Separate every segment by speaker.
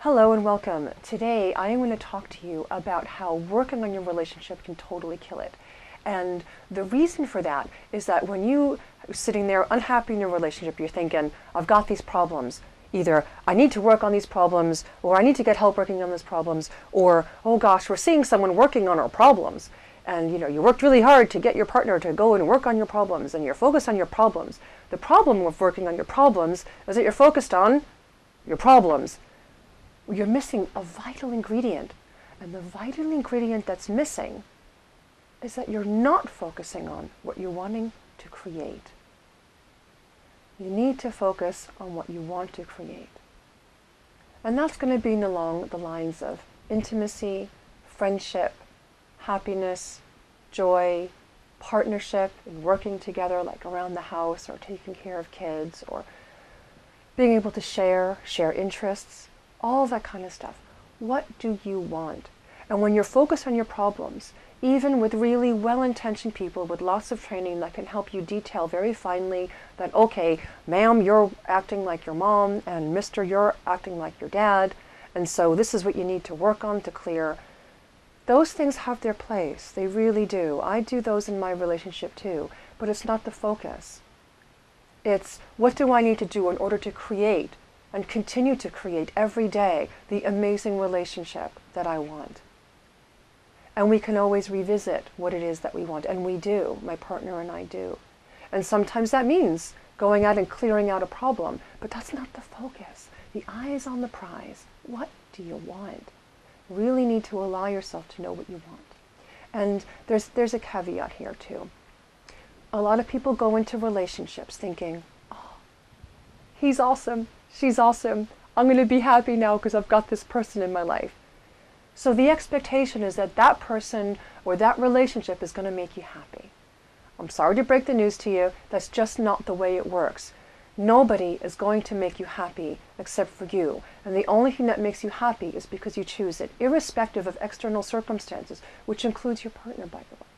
Speaker 1: Hello and welcome. Today I am going to talk to you about how working on your relationship can totally kill it. And the reason for that is that when you are sitting there unhappy in your relationship, you're thinking, I've got these problems. Either I need to work on these problems, or I need to get help working on these problems, or, oh gosh, we're seeing someone working on our problems. And you worked really hard to get your partner to go and work on your problems, and you're focused on your problems. The problem with working on your problems is that you're focused on your problems. You're missing a vital ingredient. And the vital ingredient that's missing is that you're not focusing on what you're wanting to create. You need to focus on what you want to create. And that's going to be along the lines of intimacy, friendship, happiness, joy, partnership, and working together like around the house or taking care of kids or being able to share interests. All that kind of stuff. What do you want? And when you're focused on your problems, even with really well-intentioned people with lots of training that can help you detail very finely that, okay, ma'am, you're acting like your mom, and mister, you're acting like your dad, and so this is what you need to work on to clear. Those things have their place. They really do. I do those in my relationship too, but it's not the focus. It's what do I need to do in order to create and continue to create every day the amazing relationship that I want. And we can always revisit what it is that we want, and we do, my partner and I do. And sometimes that means going out and clearing out a problem, but that's not the focus. The eye is on the prize. What do you want? You really need to allow yourself to know what you want. And there's a caveat here too. A lot of people go into relationships thinking, oh, he's awesome. She's awesome. I'm going to be happy now because I've got this person in my life. So the expectation is that that person or that relationship is going to make you happy. I'm sorry to break the news to you. That's just not the way it works. Nobody is going to make you happy except for you. And the only thing that makes you happy is because you choose it, irrespective of external circumstances, which includes your partner, by the way,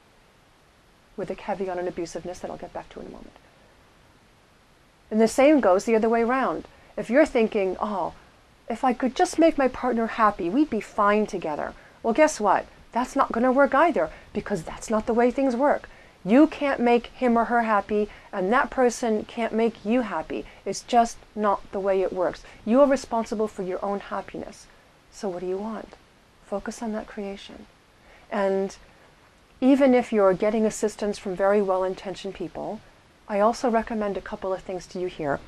Speaker 1: with a caveat on abusiveness that I'll get back to in a moment. And the same goes the other way around. If you're thinking, oh, if I could just make my partner happy, we'd be fine together. Well, guess what? That's not going to work either, because that's not the way things work. You can't make him or her happy, and that person can't make you happy. It's just not the way it works. You are responsible for your own happiness. So what do you want? Focus on that creation. And even if you're getting assistance from very well-intentioned people, I also recommend a couple of things to you here.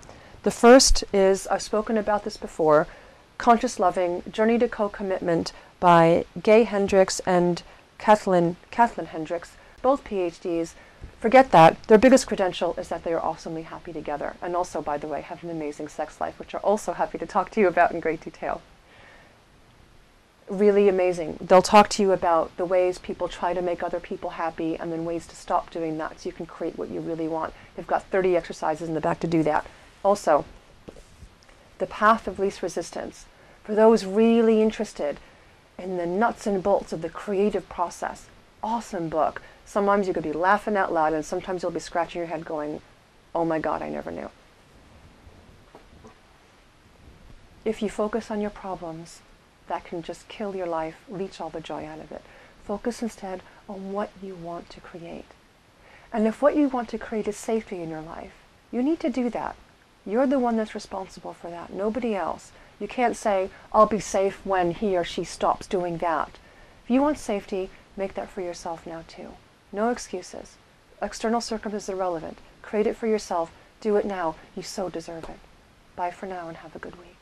Speaker 1: The first is, I've spoken about this before, Conscious Loving, Journey to Co-Commitment by Gay Hendricks and Kathleen Hendricks, both PhDs. Forget that. Their biggest credential is that they are awesomely happy together, and also, by the way, have an amazing sex life, which are also happy to talk to you about in great detail. Really amazing. They'll talk to you about the ways people try to make other people happy and then ways to stop doing that so you can create what you really want. They've got 30 exercises in the back to do that. Also, The Path of Least Resistance, for those really interested in the nuts and bolts of the creative process. Awesome book. Sometimes you could be laughing out loud, and sometimes you'll be scratching your head going, oh my God, I never knew. If you focus on your problems, that can just kill your life, leach all the joy out of it. Focus instead on what you want to create. And if what you want to create is safety in your life, you need to do that. You're the one that's responsible for that, nobody else. You can't say, I'll be safe when he or she stops doing that. If you want safety, make that for yourself now too. No excuses. External circumstances are irrelevant. Create it for yourself. Do it now. You so deserve it. Bye for now and have a good week.